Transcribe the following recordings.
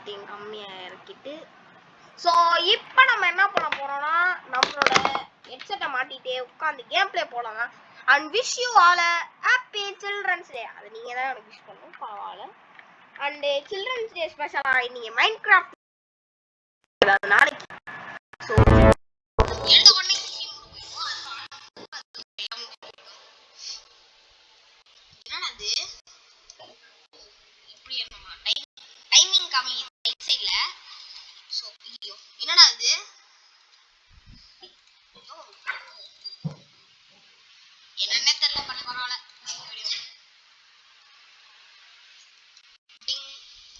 எல்லாத்தையும் கம்மியாக இறக்கிட்டு ஸோ இப்போ நம்ம என்ன பண்ண போறோம்னா நம்மளோட ஹெட்செட்டை மாட்டிட்டே உட்காந்து கேம் பிளே போடலாம் and wish you all happy children's day. அது நீங்கள் தான் எனக்கு விஷ் பண்ணணும், பரவாயில்ல. அண்டு சில்ட்ரன்ஸ் டே ஸ்பெஷலாக இன்னைக்கு மைண்ட் கிராஃப்ட் நாளைக்கு. ஸோ என்னது இப்படி என்னமா டைமிங் கம்மி ரைட் சைட்ல. ஸோ ஐயோ என்னடா இது என்னன்னே தெரியல, பண்ண பரவாயில்ல. டிங்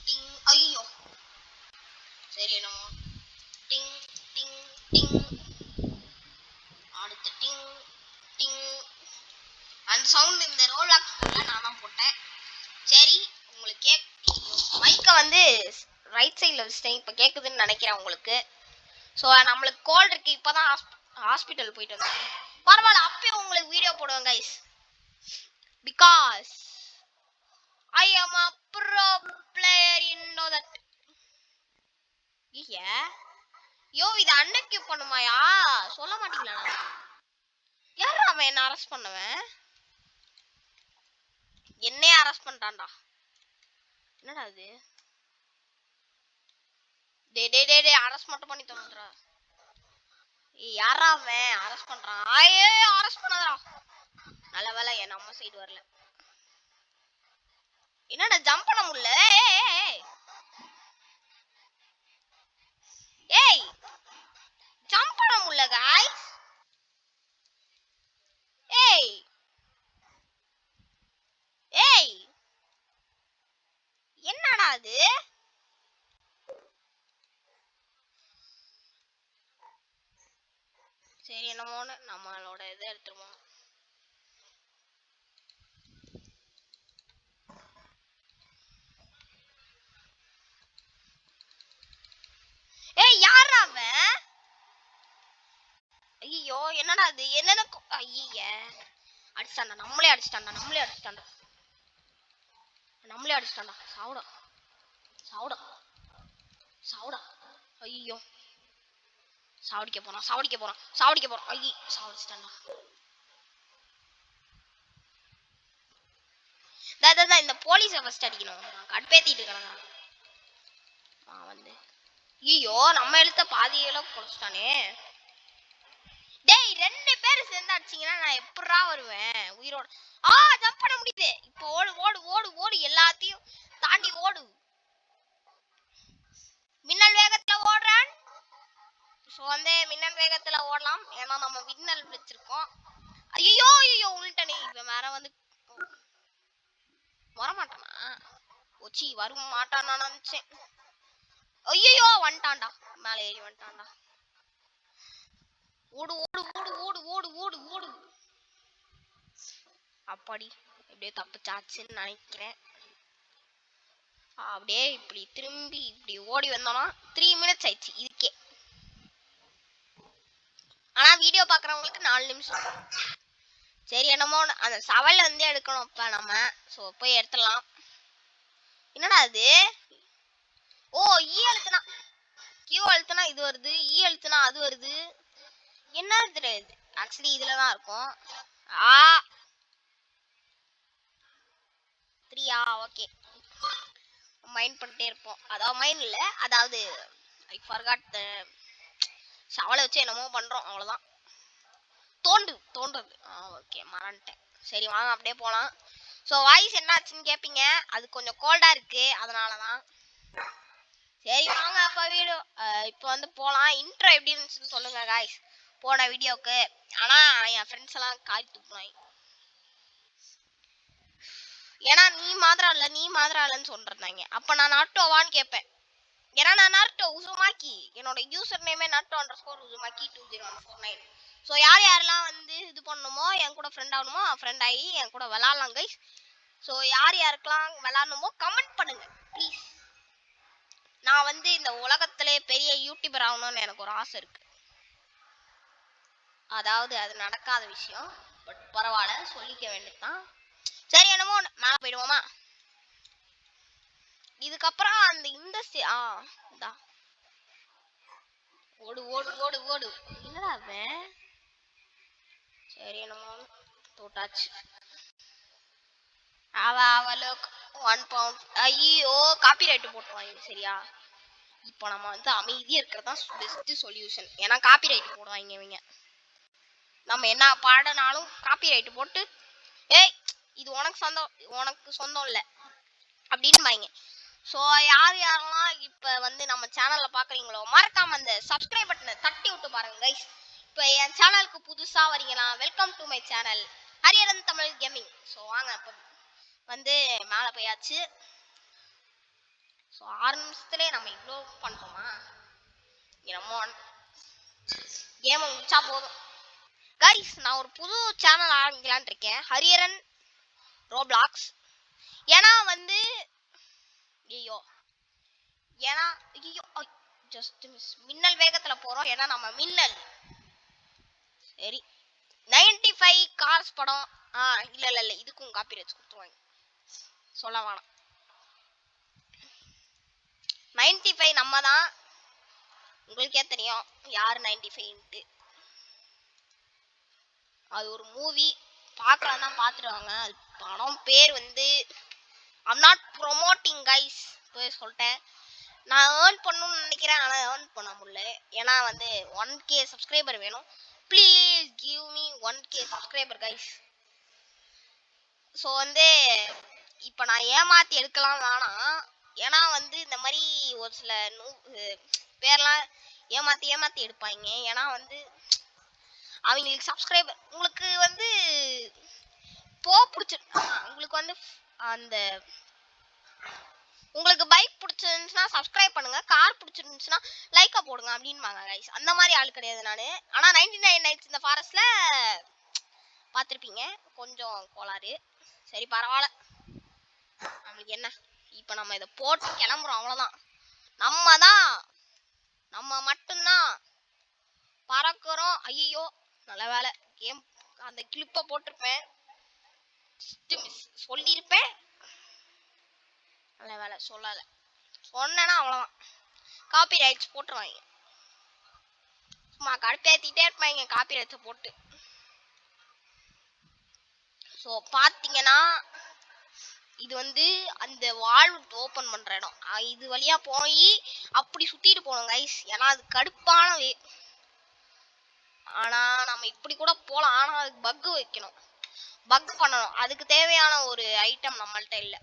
டிங் ஐயோ சரி என்னமோ டிங் டிங் டிங் அடுத்து டிங் டிங் அந்த சவுண்ட் இந்த ரோல் ஆக்ஸ்ல நான் தான் போட்டேன். சரி உங்களுக்கு மைக்கை வந்து ரைட் சைடில் வச்சுட்டேன், இப்போ கேட்குதுன்னு நினைக்கிறேன் உங்களுக்கு. ஸோ நம்மளுக்கு கோல்டு இருக்கு, இப்போ தான் ஹாஸ்பிட்டல் போயிட்டு வந்தேன். பரவாயில்ல, அப்பயும் உங்களுக்கு வீடியோ போடுவேன் guys, because I am a pro player, you know that. யோ இது அன்டெக்யூப் பண்ணுமாயா சொல்ல மாட்டீங்களா? யாரா அவன் என்ன அரெஸ்ட் பண்ணுவேன்? என்னையே அரெஸ்ட் பண்றான்டா. என்னடா இது? டே அரெஸ்ட் மட்டும் பண்ணி தந்துடா. யாரா அவன் அரெஸ்ட் பண்றான்? ஐயே அரெஸ்ட் பண்ணாதடா. நல்ல வேளை என் நம்ம சைடு வரல. என்னடா ஜம்ப் பண்ண முடியல? ஏய் ஜம்ப் பண்ண முடியல गाइस. ஏய் ஏய் என்னடா இது? சரி என்னமோன்னு நம்மளோட இதை எடுத்துருவோம். ஏய் யாரா அவன்? ஐயோ என்னடா இது? என்னென்ன ஐய அடிச்சாண்டா, நம்மளே அடிச்சிட்டாண்டா. சாவுடா சாவுடா சாவுடா. ஐயோ சாவடிக்க போறான். ஐயோ சாவடிச்சிட்டாண்டா. இந்த போலீஸை ஃபர்ஸ்ட் அடிக்கணும், கடுப்பேத்திட்டு கிடக்குறான் வந்து. ஐயோ நம்ம எழுத்த பாதியெல்லாம் குறைச்சிட்டானே. டேய் ரெண்டு பேர் சேர்ந்து அடிச்சீங்கன்னா நான் எப்படா வருவேன் உயிரோட? ஜம்ப் பண்ண முடியுது. இப்போ ஓடு எல்லாத்தையும் தாண்டி ஓடு. மின்னல் வேகத்துல ஓடுறான். ஸோ வந்து மின்னல் வேகத்துல ஓடலாம், ஏன்னா நம்ம மின்னல் வச்சிருக்கோம். ஐயோ உள்டனே. இவன் வேற வந்து வரமாட்டானா? ஒச்சி வர மாட்டானா நினைச்சேன். ஐயோ வந்துட்டான்டா, மேலே ஏறி வந்துட்டான்டா. ஓடு. அப்பாடி அப்படியே தப்புச்சாச்சுன்னு நினைக்கிறேன். அப்படியே இப்படி திரும்பி இப்படி ஓடி வந்தோம்னா 3 minutes ஆயிடுச்சு இதுக்கே. ஆனா வீடியோ பாக்குறவங்களுக்கு 4 நிமிஷம். சரி என்னமோ அந்த சவல் வந்து எடுக்கணும் இப்ப நம்ம. ஸோ போய் எடுத்துடலாம். என்னடா அது? ஓ ஈ அழுத்தினா கியூ அழுத்தினா இது வருது, ஈ அழுத்தினா அது வருது. என்ன தெரியாது, ஆக்சுவலி இதுலதான் இருக்கும். 3 ஓகே. மைண்ட் பண்ணிட்டே இருப்போம், அதாவது மைண்ட் இல்ல, அதாவது ஐ ஃபர்காட் த சவலை வச்சு என்னமோ பண்றோம், அவ்வளவுதான். தோன்றது ஓகே மறந்துட்டேன். சரி வாங்க அப்படியே போலாம். ஸோ வாய்ஸ் என்ன ஆச்சுன்னு கேட்பீங்க, அது கொஞ்சம் கோல்டா இருக்கு, அதனாலதான். சரி வாங்க அப்ப வீடியோ இப்போ வந்து போலாம். இன்ட்ரோ எப்படி இருந்துச்சுன்னு சொல்லுங்க காய்ஸ் போன வீடியோக்கு. ஆனா என் ஃப்ரெண்ட்ஸ் எல்லாம் காய் தூக்குனாங்க, ஏன்னா நீ மாதிராலன்னு சொல்றாங்க. அப்ப நான் நாட்டோவான்னு கேட்பேன், ஏன்னா நான் நாட்டோ உசுமாக்கி, என்னோட யூசர் நேமே naruto_uzumaki 20149. ஸோ யாரெல்லாம் வந்து இது பண்ணணுமோ என் கூட ஃப்ரெண்ட் ஆகணுமோ ஃப்ரெண்ட் ஆகி என் கூட விளாட்லாம் கைஸ். ஸோ யாருக்கெல்லாம் விளாடணுமோ கமெண்ட் பண்ணுங்க ப்ளீஸ். நான் வந்து இந்த உலகத்திலே பெரிய யூடியூபர் ஆகணும்னு எனக்கு ஒரு ஆசை இருக்கு. அதாவது அது நடக்காத விஷயம், பட் பரவாயில்ல சொல்லிக்க வேண்டியதுதான். சரி என்னமோ மேலே போயிடுவோமா? இதுக்கப்புறம் அந்த இந்த இந்தா. ஓடு ஓடு ஓடு ஓடு. என்னடா அவன்? சரி நம்ம தோட்டாச்சு. அவளுக்கு 1 பவுண்ட். ஐயோ காப்பிரைட் போட்டுருவாங்க சரியா. இப்போ நம்ம வந்து அமைதியா இருக்கிறதா பெஸ்ட் சொல்யூஷன். ஏன்னா காப்பிரைட் போடுவாங்க இவங்க. நம்ம என்ன பாடினாலும் காப்பிரைட் போட்டு ஏய் இது உனக்கு சொந்தம் இல்லை அப்படின்பாங்க. ஸோ யாரெல்லாம் இப்போ வந்து நம்ம சேனலில் பார்க்குறீங்களோ மறக்காம அந்த சப்ஸ்கிரைப் பட்டனை தட்டி விட்டு பாருங்க கைஸ். இப்போ என் சேனலுக்கு புதுசாக வரீங்கன்னா welcome to my channel Hariharan Tamil gaming. So வாங்க இப்போ வந்து மேலே போயாச்சு. ஸோ 6 நிமிஷத்துலேயே நம்ம இவ்வளோ பண்ணுறோமா? நம்ம கேமை முடிச்சா போதும் கைஸ். நான் ஒரு புது சேனல் ஆரம்பிக்கலான் இருக்கேன், ஹரியரன் ரோப்ளாக்ஸ். ஏன்னா வந்து ஜஸ்ட் மிஸ் மின்னல் வேகத்துல போறோம். ஏன்னா நம்ம மின்னல். சரி 95 கார்ஸ் படம். இல்ல இதுக்கும் காப்பிரைட்ஸ் கொடுத்துருவாங்க, சொல்ல வேணாம். 95 நம்ம தான். உங்களுக்கே தெரியும் யார் 95. அது ஒரு மூவி, பார்க்கலாம் தான் பார்த்துருவாங்க. அது படம் பேர் வந்து I'm not promoting guys, போய் சொல்லிட்டேன். நான் ஏர்ன் பண்ணணும்னு நினைக்கிறேன், ஆனால் ஏர்ன் பண்ண முடியல. ஏன்னா வந்து 1K சப்ஸ்கிரைபர் வேணும். Please give me 1K subscriber guys. So வந்து இப்போ நான் ஏமாற்றி எடுக்கலாம் வேணாம். ஏன்னா வந்து இந்த மாதிரி ஒரு சில பேர்லாம் ஏமாற்றி எடுப்பாங்க. ஏன்னா வந்து அவங்களுக்கு சப்ஸ்கிரைபர் உங்களுக்கு வந்து உங்களுக்கு வந்து அந்த உங்களுக்கு பைக் பிடிச்சிருந்துச்சுன்னா சப்ஸ்கிரைப் பண்ணுங்க, கார் பிடிச்சிருந்துச்சுன்னா லைக்கா போடுங்க அப்படின்பாங்க கைஸ். அந்த மாதிரி ஆள் கிடையாது நான். ஆனால் 99 நைட்ஸ் இந்த ஃபாரஸ்ட்ல பார்த்துருப்பீங்க, கொஞ்சம் கோளாறு. சரி பரவாயில்ல, நம்மளுக்கு என்ன. இப்போ நம்ம இதை போட்டு கிளம்புறோம், அவ்வளோதான். நம்ம மட்டும்தான் பறக்கிறோம். ஐயோ நல்ல வேலை கேம் அந்த கிளிப்பை போட்டிருப்பேன், சொல்லியிருப்பேன். நல்ல வேலை சொல்லலை, சொன்னேன்னா அவ்வளோதான் காப்பி ரைட்ஸ் போட்டுருவாங்க. சும்மா கடுப்பேற்றிட்டே இருப்பாங்க காப்பி ரைட்ஸை போட்டு. ஸோ பார்த்தீங்கன்னா இது வந்து அந்த வால்வ் ஓப்பன் பண்ணுற இடம். இது வழியாக போய் அப்படி சுற்றிட்டு போகணும் கைஸ். ஏன்னா அது கடுப்பான ஆனால் நம்ம இப்படி கூட போகலாம். ஆனால் அதுக்கு பக்கு வைக்கணும், பக் பண்ணணும். அதுக்கு தேவையான ஒரு ஐட்டம் நம்மள்கிட்ட இல்லை.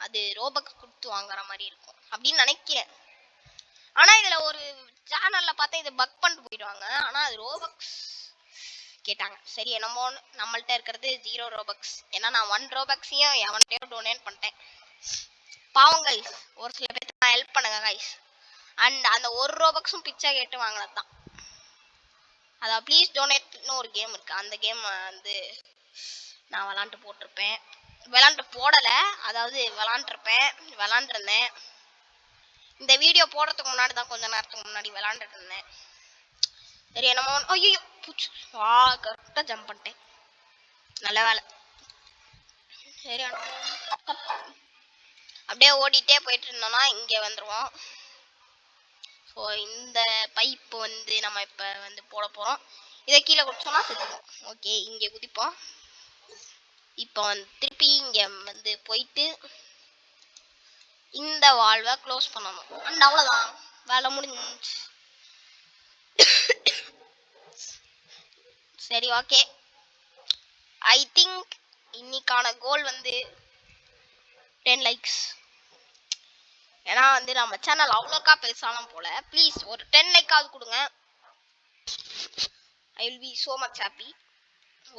அது ரோபக்ஸ் கொடுத்து வாங்குற மாதிரி இருக்கும் அப்படின்னு நினைக்கிறேன். ஆனா இதுல ஒரு சேனல்ல பார்த்தா இதை பக் பண்ணிட்டு போயிடுவாங்க. ஆனா அது ரோபக்ஸ் கேட்டாங்க. சரி என்னமோ நம்மள்ட்ட இருக்கிறது 0 ரோபக்ஸ். ஏன்னா நான் 1 ரோபக்ஸையும் எவன்கிட்டயோ டொனேட் பண்ணிட்டேன். பாவம் கைஸ், ஒரு சில பேருக்கு நான் ஹெல்ப் பண்ணுங்க கைஸ். அண்ட் அந்த 1 ரோபக்ஸும் பிச்சை கேட்டு வாங்கினது தான். அதான் ப்ளீஸ் டொனேட்னு ஒரு கேம் இருக்கு, அந்த கேம் வந்து நான் விளாண்டு போடலை, அதாவது விளாண்டுருந்தேன். இந்த வீடியோ போடுறதுக்கு முன்னாடி தான், கொஞ்ச நேரத்துக்கு முன்னாடி விளாண்டுட்டு இருந்தேன். சரி என்னமோ ஐயோ பூச்சி கரெக்டாக ஜம்ப் பண்ணிட்டேன், நல்ல வேலை. சரி அப்படியே ஓடிட்டே போயிட்டு இருந்தோம்னா இங்கே வந்துடுவோம். ஸோ இந்த பைப்பு வந்து நம்ம இப்போ வந்து போட போகிறோம். இதை கீழே குடிச்சோம்னா செத்துவோம். ஓகே இங்கே குதிப்போம். இப்போ வந்து திருப்பி இங்கே வந்து போயிட்டு இந்த வால்வை க்ளோஸ் பண்ணணும். அண்ட் அவ்வளோதான், வேலை முடிஞ்சு. சரி ஓகே, ஐ திங்க் இன்னைக்கான கோல் வந்து 10 லைக்ஸ். ஏன்னா வந்து நம்ம சேனல் அவ்வளோக்கா பெருசாலும் போல. ப்ளீஸ் ஒரு 10 லைக்காவது கொடுங்க, I will be so much happy.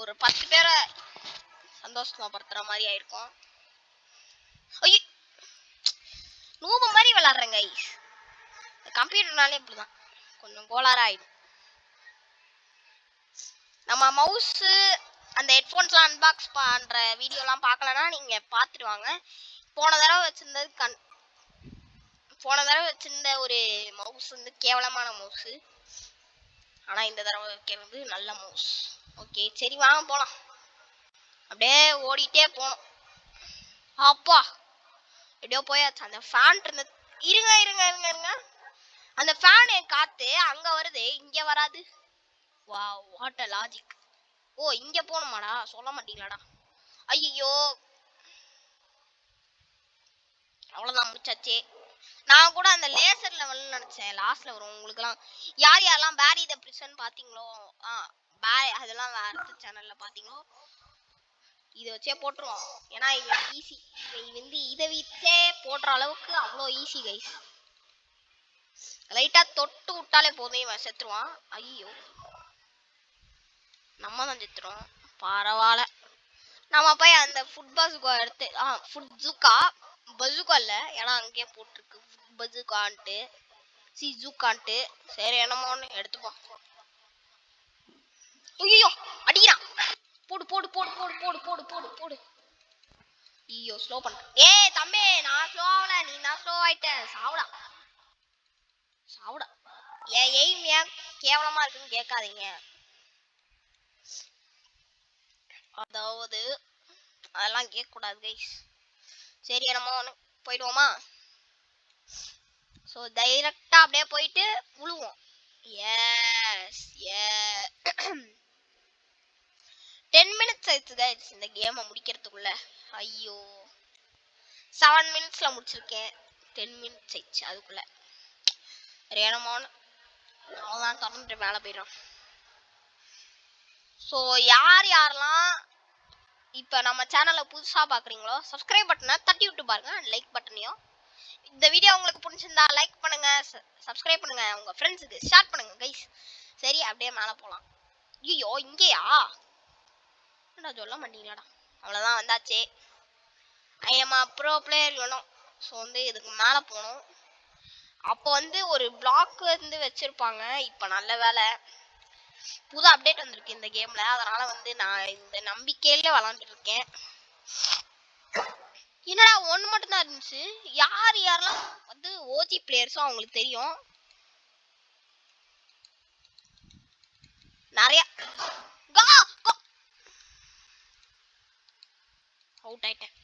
ஒரு 10 பேரை சந்தோஷமாப்படுத்துற மாதிரி ஆயிருக்கும். ஐயோ நூப மாதிரி விளாடுறேங்க கைஸ். கம்ப்யூட்டர்னாலே இப்படிதான், கொஞ்சம் கோளாரா ஆயிடும். நம்ம மவுஸ் அந்த ஹெட்ஃபோன்ஸ்லாம் அன்பாக்ஸ் பண்ற வீடியோலாம் பார்க்கலன்னா நீங்க பார்த்துடுவாங்க. போன தடவை வச்சிருந்த ஒரு மவுஸ் வந்து கேவலமான மவுஸ். ஆனா இந்த தடவை வைக்கிறது நல்ல மவுஸ். ஓகே சரி வாங்க போலாம். அப்படியே ஓடிட்டே போனோம். அப்பா எப்படியோ போயாச்சு. அந்த ஃபேன் இருந்த இருங்க இருங்க இருங்க இருங்க அந்த ஃபேன் காத்து அங்க வருது, இங்க வராது. Wow, what a logic. ஓ இங்க போகணுமாடா, சொல்ல மாட்டீங்களாடா. ஐயோ அவ்வளவுதான், முடிச்சாச்சு. நான் கூட அந்த லேசர் லெவல் நினைச்சேன் லாஸ்ட்ல வரும். உங்களுக்குலாம் யார் யாரெல்லாம் பேரி த பிரிசன் பாத்தீங்களோ, அதெல்லாம் வேற சேனல்ல பாத்தீங்களோ, இதை வச்சே போட்டுருவோம். ஏன்னா இது ஈஸி. இதை வச்சே போடுற அளவுக்கு அவ்வளோ ஈஸி கைஸ். லைட்டா தொட்டு விட்டாலே போதும், இவன் செத்துருவான். ஐயோ நம்ம தான் செத்துறோம், பரவாயில்ல. நம்ம போய் அந்த ஃபுட் பசுகா எடுத்து ஃபுட் ஜூக்கா பசுகா இல்ல, ஏன்னா அங்கேயே போட்டிருக்கு பசுகான்ட்டு ஜூக்கான்ட்டு. சரி என்னமோ ஒன்று எடுத்துப்போம். ஐயோ அடிக்கிறான், போடு போடு போடு போடு போடு போடு போடு போடு. ஐயோ ஸ்லோ பண்ண. ஏய் தம்பி, நான் ஸ்லோ ஆகல, நீ தான் ஸ்லோ ஆயிட்ட. சாவுடா சாவுடா. ஏன் எய்ம் ஏன் கேவலமா இருக்குன்னு கேட்காதீங்க. அதாவது அதெல்லாம் கேட்க கூடாது கைஸ். சரி என்னமோ ஒன்று போயிடுவோமா. ஸோ டைரக்டா அப்படியே போயிட்டு விழுவோம். எஸ் ஏ 10 minutes ஆயிடுச்சு கைஸ் இந்த கேமை முடிக்கிறதுக்குள்ள. ஐயோ 7 minutesல முடிச்சிருக்கேன், 10 minutes ஆயிடுச்சு அதுக்குள்ள. ரேனமோன் அவன் திறந்துட்டு மேலே போயிடும். ஸோ யார் யாரெல்லாம் இப்போ நம்ம சேனலை புதுசாக பார்க்குறீங்களோ சப்ஸ்கிரைப் பட்டனை தட்டி விட்டு பாருங்க, லைக் பட்டனையும். இந்த வீடியோ உங்களுக்கு பிடிச்சிருந்தா லைக் பண்ணுங்க, சப்ஸ்கிரைப் பண்ணுங்க, உங்க ஃப்ரெண்ட்ஸுக்கு ஷேர் பண்ணுங்க கைஸ். சரி அப்படியே மேலே போகலாம். ஐயோ இங்கேயா நான் சொல்ல மாட்டீங்களாடா. அவ்வளோதான் வந்தாச்சு. I am a bro player வேணும். ஸோ வந்து இதுக்கு மேலே போகணும். அப்போ வந்து ஒரு பிளாக் வந்து வச்சிருப்பாங்க. இப்போ நல்ல வேலை புது அப்டேட் வந்திருக்கு இந்த கேம்ல, அதனால வந்து நான் இந்த நம்பிக்கையில விளாண்டுட்டு இருக்கேன். என்னடா ஒன்று மட்டும் தான் இருந்துச்சு. யார் யாரெல்லாம் வந்து ஓஜி பிளேயர்ஸும் அவங்களுக்கு தெரியும். நிறைய அவுட் ஆயிட்டேன்.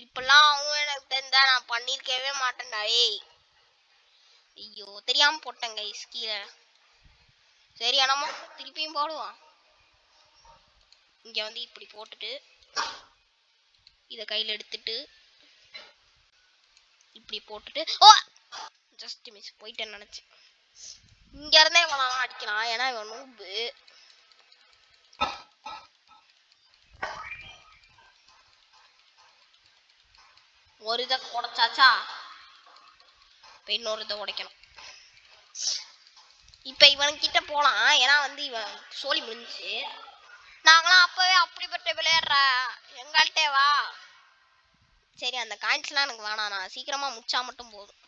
இப்பெல்லாம் அவங்க எனக்கு தெரிஞ்சா நான் பண்ணிருக்கவே மாட்டேன்டா. ஏய் ஐயோ தெரியாம போட்டேன் கைஸ் கீழே. சரி என்னமோ திருப்பியும் போடுவான். இங்க வந்து இப்படி போட்டுட்டு இத கையில எடுத்துட்டு இப்படி போட்டுட்டு ஓ ஜஸ்ட் மிஸ் போயிட்டேன்னு நினைச்சேன். இங்க இருந்தே இவன் அடிக்கலாம், ஏன்னா இவன் நூபு. ஒரு இதை உடைச்சாச்சா, இப்ப இன்னொரு இதை உடைக்கணும். இப்ப இவன்கிட்ட போலாம், ஏன்னா வந்து இவன் சோழி முடிஞ்சு. நாங்களாம் அப்பவே அப்படிப்பட்ட விளையாடுற எங்கள்கிட்ட வா. சரி அந்த காயின்ஸ்லாம் எனக்கு வேணாம், நான் சீக்கிரமா முடிச்சா மட்டும் போதும்.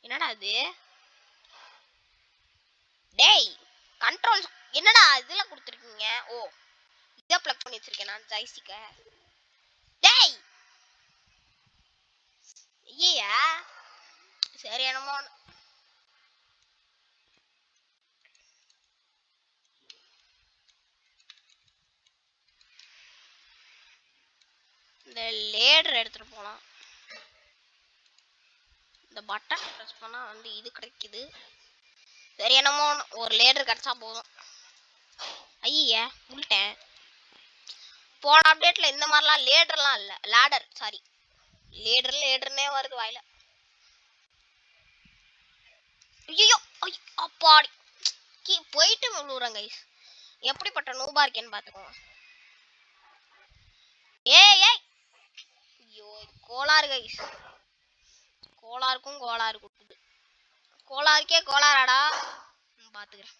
என்னடா இது டேய் கண்ட்ரோல் என்னடா இதுல கொடுத்துருக்கீங்க. ஓ இதை பிளக் பண்ணி வச்சிருக்கேன் நான் ஜாய்ஸ்டிக்க. டேய் ஐயா சரி என்னமோ. இந்த லேடர் எடுத்துட்டு போலாம். இந்த பட்டன் பிரஸ் பண்ணா வந்து இது கிடைக்குது. சரி என்னமோ ஒரு லேடர் கிடைச்சா போதும். ஐயா உள்ட்டேன். போன அப்டேட்ல இந்த மாதிரிலாம் லேடர்லாம் இல்ல, லேடர் சாரி லேடர்னே வருது வாயில. ஐயோ அப்பாடி போயிட்டு விழுறேன் கைஸ். எப்படிப்பட்ட நூபா இருக்கேன்னு பாத்துக்கோங்க. ஏய் ஏய் ஐயோ கோளாறு கைஸ். கோளாறுக்கும் கோளாறு கொடுக்குது. கோளாறுக்கே கோளாறாடா. பாத்துக்கிறேன்.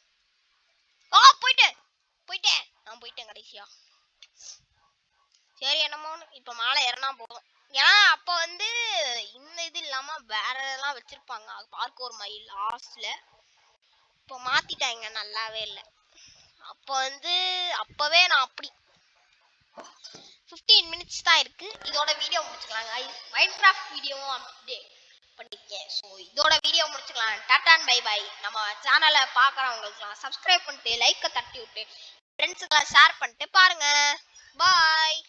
போயிட்டேன் நான் போயிட்டேன் கடைசியா. சரி என்னமோ இப்ப மாலை ஏறினா போதும். ஏன்னா அப்ப வந்து இந்த இது இல்லாம வேற எல்லாம் வச்சிருப்பாங்க பார்க்கோர் மைல் லாஸ்ட்ல. இப்ப மாத்திட்டாங்க, நல்லாவே இல்லை. அப்ப வந்து அப்பவே நான் அப்படி 15 minutes தான் இருக்கு. இதோட வீடியோ முடிச்சுக்கலாம். மைன்கிராஃப்ட் வீடியோவும் அப்டேட் பண்ணிருக்கேன். ஸோ இதோட வீடியோ முடிச்சுக்கலாம். டாடா அண்ட் பை பை. நம்ம சேனலை பார்க்குறவங்களுக்குலாம் சப்ஸ்கிரைப் பண்ணிட்டு லைக்கை தட்டி விட்டு ஃப்ரெண்ட்ஸுக்கெல்லாம் ஷேர் பண்ணிட்டு பாருங்க. பாய்.